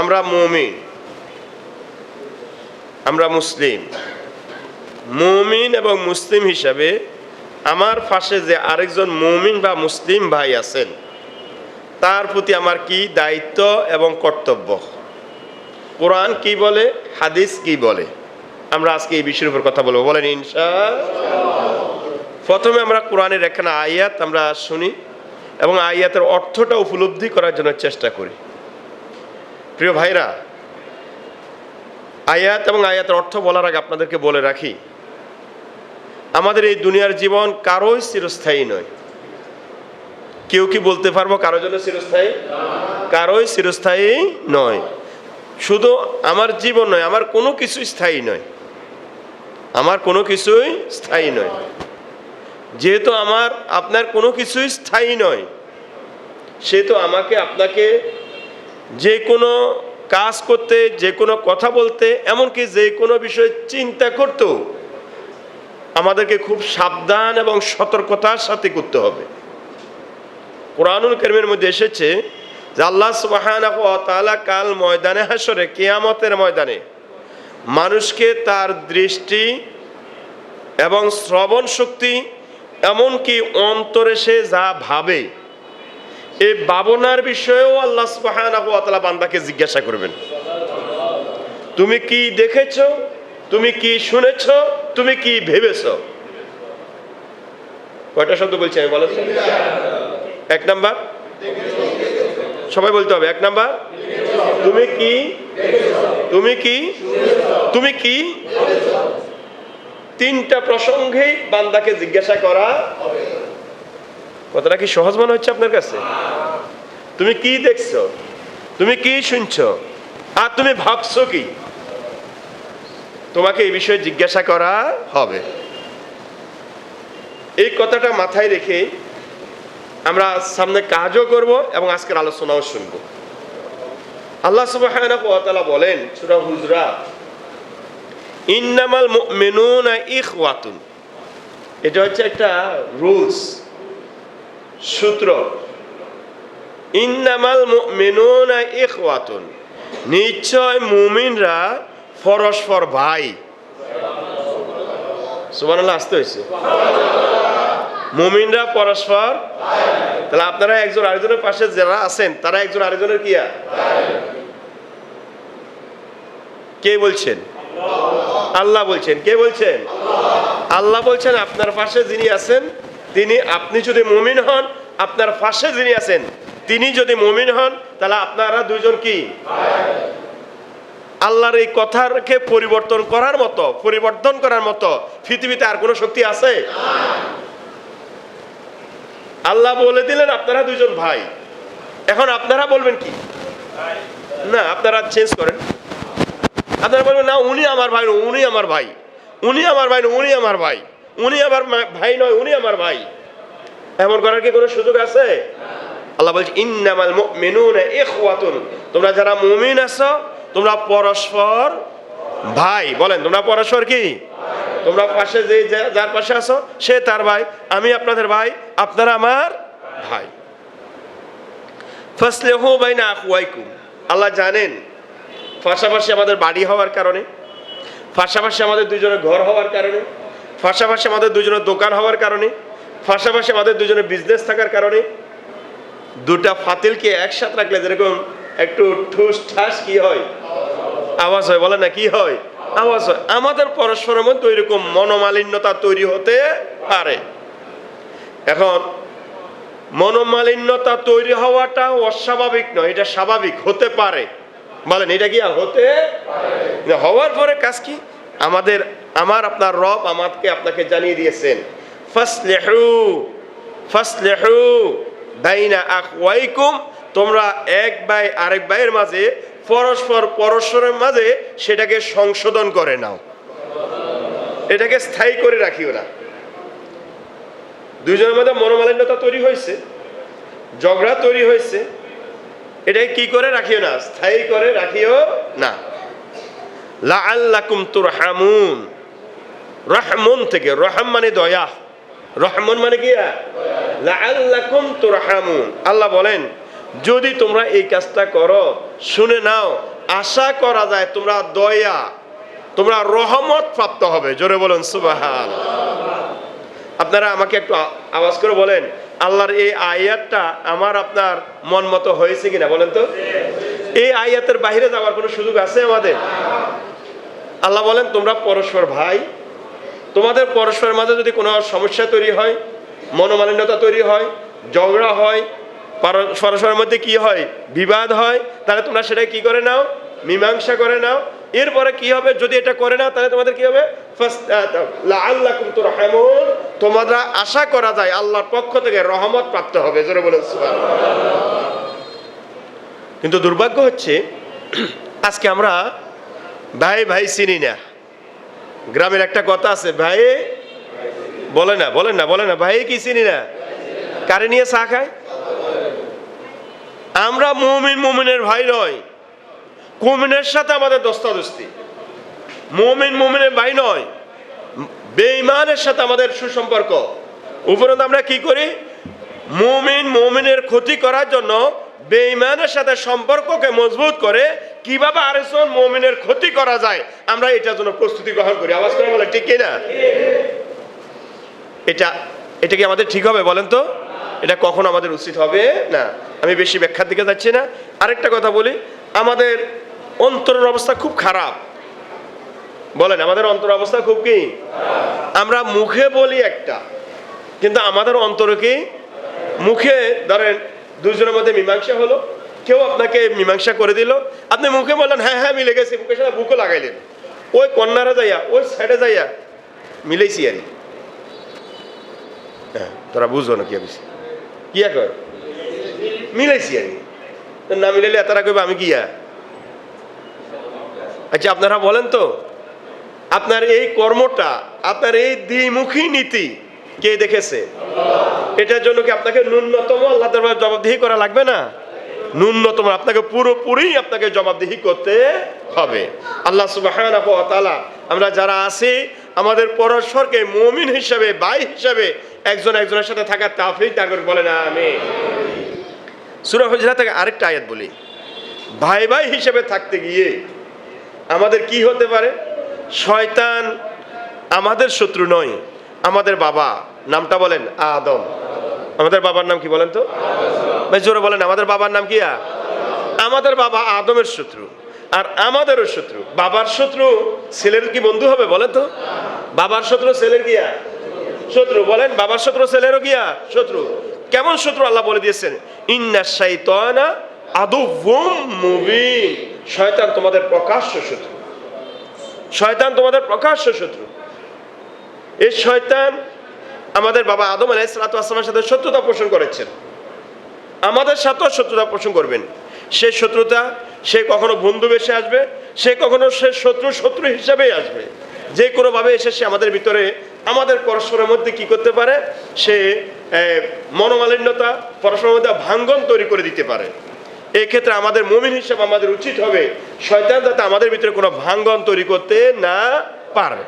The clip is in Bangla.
আমরা মুমিন, আমরা মুসলিম। মুমিন এবং মুসলিম হিসাবে আমার পাশে যে আরেকজন মুমিন বা মুসলিম ভাই আছেন, তার প্রতি আমার কি দায়িত্ব এবং কর্তব্য, কোরআন কি বলে, হাদিস কি বলে, আমরা আজকে এই বিষয়ের উপর কথা বলবো। বলেন ইনশাআল্লাহ। প্রথমে আমরা কোরআনের একখানা আয়াত আমরা শুনি এবং আয়াতের অর্থটা উপলব্ধি করার জন্য চেষ্টা করি। প্রিয় ভাইরা, আয়াত এবং আয়াতের অর্থ বলার আগে আপনাদেরকে বলে রাখি, আমাদের এই দুনিয়ার জীবন কারোই চিরস্থায়ী নয়। কেউ কি বলতে পারবো কারোর জন্য চিরস্থায়ী? কারোই চিরস্থায়ী নয়। শুধু আমার জীবন নয়, আমার কোনো কিছুই স্থায়ী নয়। আমার কোনো কিছুই স্থায়ী নয়। যেহেতু আমার আপনার কোনো কিছুই স্থায়ী নয়, সেহেতু আমাকে আপনাকে যে কোনো কাজ করতে, যে কোনো কথা বলতে, এমনকি যে কোনো বিষয়ে চিন্তা করতেও আমাদেরকে খুব সাবধান এবং সতর্কতার সাথে করতে হবে। কোরআনুল কারীমের মধ্যে এসেছে যে আল্লাহ সুবহানাহু ওয়া তাআলা কাল ময়দানে হাশরে, কিয়ামতের ময়দানে মানুষকে তার দৃষ্টি এবং শ্রবণ শক্তি, এমনকি অন্তরে সে যা ভাবে, এই ভাবনার বিষয়েও আল্লাহ সুবহানাহু ওয়া তাআলা বান্দাকে জিজ্ঞাসা করবেন। তুমি কি দেখেছো, তুমি কি শুনেছো, তুমি কি ভেবেছো? কয়টা শব্দ বলছি আমি, বলো। এক নাম্বার, সবাই বলতে হবে। এক নাম্বার, তুমি কি, তুমি কি, তুমি কি। তিনটা প্রসঙ্গেই বান্দাকে জিজ্ঞাসা করা হবে। কথাটা কি সহজ মনে হচ্ছে আপনার কাছে? তুমি কি দেখছো, তুমি কি শুনছো, আর তুমি ভাবছো কি, তোমাকে এই বিষয়ে জিজ্ঞাসা করা হবে। এই কথাটা মাথায় রেখে আমরা সামনে কাজও করব এবং আজকের আলোচনাও শুনবো। আল্লাহ সুবহানাহু ওয়া তাআলা বলেন সূরা হুজুরাত, ইন্নামাল মুমিনুনা ইখওয়াতুন। এটা হচ্ছে একটা রুলস, সূত্র। ইন্নামাল মুমিনুনা ইখওয়াতুন, নিশ্চয় মুমিনরা পরস্পর ভাই। সুবহানাল্লাহ, আসতে হয়েছে। মুমিনরা পরস্পর, তাহলে আপনারা একজন আরেকজনের পাশে যারা আছেন তারা একজন আরেকজনের কি? কে বলছেন? আল্লাহ বলছেন। কে বলছেন? আল্লাহ বলছেন আপনার পাশে যিনি আছেন তিনি, আপনি যদি মুমিন হন, আপনার পাশে যিনি আছেন তিনি যদি মুমিন হন, তাহলে আপনারা দুইজন কি? আল্লাহর এই কথাকে পরিবর্তন করার মতো পৃথিবীতে আর কোনো শক্তি আছে? আল্লাহ বলে দিলেন আপনারা দুইজন ভাই। এখন আপনারা বলবেন কি? না, আপনারা চেঞ্জ করেন। আপনারা বলবেন না, উনি আমার ভাই, উনি আমার ভাই, উনি আমার ভাই, উনি আমার ভাই, উনি আমার ভাই নয়, উনি আমার ভাই। এমন করার কি কোনো সুযোগ আছে? আল্লাহ বলছে ইন্নামাল মুমিনুনা ইখওয়াতুন, তোমরা যারা মুমিন আছো তোমরা পরস্পর ভাই। বলেন, তোমরা পরস্পর কি? তোমরা পাশে যে যার পাশে আছো সে তার ভাই, আমি আপনাদের ভাই, আপনারা আমার ভাই। ফাসলিহু বাইনা আখওয়াইকুম। আল্লাহ জানেন পাশাপাশি আমাদের বাড়ি হওয়ার কারণে, পাশাপাশি আমাদের দুজনের ঘর হওয়ার কারণে, পাশাপাশি আমাদের দুজনের দোকান হওয়ার কারণে, পাশাপাশি আমাদের দুজনের বিজনেস থাকার কারণে, দুটা ফাতিলকে একসাথে রাখলে যেরকম একটু ঠুস ঠাস কি হয়, আওয়াজ হয়। বলে না, কি হয়? আওয়াজ হয়। আমাদের পরস্পরের মধ্যে ওইরকম মনোমালিন্যতা তৈরি হতে পারে। এখন মনোমালিন্যতা তৈরি হওয়াটা অস্বাভাবিক নয়, এটা স্বাভাবিক, হতে পারে। বলেন, এটা কি হতে পারে? হওয়ার পরে কাজ কি? আমার আপনার রব আমাকে আপনাকে জানিয়ে দিয়েছেন, ফাসলিহু বাইনা আখওয়াইকুম, তোমরা এক ভাই আরেক ভাইয়ের মাঝে, পরস্পরের মাঝে সেটাকে সংশোধন করে নাও, এটাকে স্থায়ী করে রাখিও না। দুইজনের মধ্যে মনোমালিন্যতা তৈরি হয়েছে, ঝগড়া তৈরি হয়েছে, এটাকে কি করে রাখিও না? স্থায়ী করে রাখিও না। লাআল্লাকুম তুরহামুন, রহমুন থেকে, রহম মানে দয়া, রহমুন মানে কি? লাআল্লাকুম তুরহামুন। আল্লাহ বলেন যদি তোমরা এই কাজটা করো, শুনে নাও, আশা করা যায় তোমরা দয়া, তোমরা রহমত প্রাপ্ত হবে। জোরে বলুন সুবহানাল্লাহ। আপনারা আমাকে একটু আওয়াজ করে বলেন, আল্লাহর এই আয়াতটা আমার আপনার মন মতো হয়েছে কিনা বলেন তো। এই আয়াতের বাইরে যাওয়ার কোনো সুযোগ আছে আমাদের? আল্লাহ বলেন তোমরা পরস্পর ভাই, তোমাদের পরস্পরের মাঝে যদি কোনো সমস্যা তৈরি হয়, মনোমালিন্যতা তৈরি হয়, ঝগড়া হয়, পরস্পরের মধ্যে কি হয়, বিবাদ হয়, তাহলে তোমরা সেটা কি করে নাও, মীমাংসা করে নাও। এরপরে কি হবে, যদি এটা করে নাও তাহলে তোমাদের কি হবে, লাআল্লাকুম তুরহামুন, তোমরা আশা করা যায় আল্লাহর পক্ষ থেকে রহমত প্রাপ্ত হবে। জোরে বলেন সুবহানাল্লাহ। কিন্তু দুর্ভাগ্য হচ্ছে আজকে আমরা ভাই ভাই চিনি না। গ্রামের একটা কথা আছে, ভাই বলে না বলেন না বলে না, ভাই কি চিনি না, কারে নিয়ে চা খায়। আমরা মুমিন মুমিনের ভাই নয়, কুমিনের সাথে আমাদের দোস্তাদোস্তি। মুমিন মুমিনের ভাই নয়, বেঈমানের সাথে আমাদের সুসম্পর্ক। উপরন্তু আমরা কি করি, মুমিন মুমিনের ক্ষতি করার জন্য বেঈমানের সাথে সম্পর্ককে মজবুত করে কিভাবে আরেকজন মুমিনের ক্ষতি করা যায়, আমরা এটার জন্য প্রস্তুতি গ্রহণ করি। আওয়াজ করে বলে ঠিক কিনা? এটা কি আমাদের ঠিক হবে বলেন তো? এটা কখনো আমাদের উচিত হবে না। আমি বেশি ব্যাখ্যার দিকে যাচ্ছি না। আরেকটা কথা বলি, আমাদের অন্তরের অবস্থা খুব খারাপ। বলেন আমাদের অন্তরের অবস্থা খুব কি? আমরা মুখে বলি একটা, কিন্তু আমাদের অন্তরে কি? মুখে ধরেন দুজনের মধ্যে মীমাংসা হলো, কেউ আপনাকে মীমাংসা করে দিল, আপনি মুখে বললেন হ্যাঁ হ্যাঁ মিলে গেছে, মুখের সাথে বুকও লাগাইলেন, ওই কন্যারা যাইয়া ওই সাইডে যাইয়া মিলেছি আর হ্যাঁ, তোরা বুঝো না কি আমি কিয়া কর মিলাইছি আর না মিলাইলে তারা কইবে আমি কিয়া। আচ্ছা আপনারা বলেন তো, আপনার এই কর্মটা, আপনার এই দ্বিমুখী নীতি কে দেখেছে? এটার জন্য কি আপনাকে ন্যূনতম আল্লাহ দরবারে জবাবদিহি করা লাগবে না? ন্যূনতম আপনাকে পুরোপুরি আপনাকে জবাবদিহি করতে হবে। আল্লাহ সুবহানাহু ওয়া তাআলা আমরা যারা আছি আমাদের পরস্পরকে মুমিন হিসাবে, ভাই হিসাবে একজন একজনের সাথে থাকার তাওফীক দান করুন, বলেন আমিন। সূরা হুজুরাত থেকে আরেকটা আয়াত বলি, ভাই ভাই হিসেবে থাকতে গিয়ে আমাদের কি হতে পারে? শয়তান আমাদের শত্রু নয়, আমাদের বাবা, নামটা বলেন আদম। আমাদের বাবার নাম কি বলেন তো? ভাই জোরে বলেন, আমাদের বাবার নাম কি? আমাদের বাবা আদমের শত্রু, আর আমাদেরও শত্রু। বাবার শত্রু ছেলের কি বন্ধু হবে বলেন তো? বাবার শত্রু ছেলের গিয়া শত্রু, বলেন বাবার শত্রু ছেলেরও গিয়া শত্রু। কেমন শত্রু? আল্লাহ বলে দিয়েছেন ইন্নাশ শাইতানা আদুউম মুবিন, শয়তান তোমাদের প্রকাশ্য শত্রু। শয়তান তোমাদের প্রকাশ্য শত্রু। এই শয়তান আমাদের বাবা আদম আলাইহিস সালাতু ওয়াস সালামের সাথে শত্রুতা পোষণ করেছেন, আমাদের সাথেও শত্রুতা পোষণ করবেন। সেই শত্রুতা সে কখনো বন্ধু বেশে আসবে, সে কখনো সে শত্রু হিসেবেই আসবে। যে কোনোভাবে এসে সে আমাদের ভিতরে, আমাদের পরস্পরের মধ্যে কি করতে পারে, সে মনোমালিন্যতা, পরস্পরের মধ্যে ভাঙ্গন তৈরি করে দিতে পারে। এক্ষেত্রে আমাদের মুমিন হিসেবে আমাদের উচিত হবে শয়তান যাতে আমাদের ভিতরে কোনো ভাঙ্গন তৈরি করতে না পারে।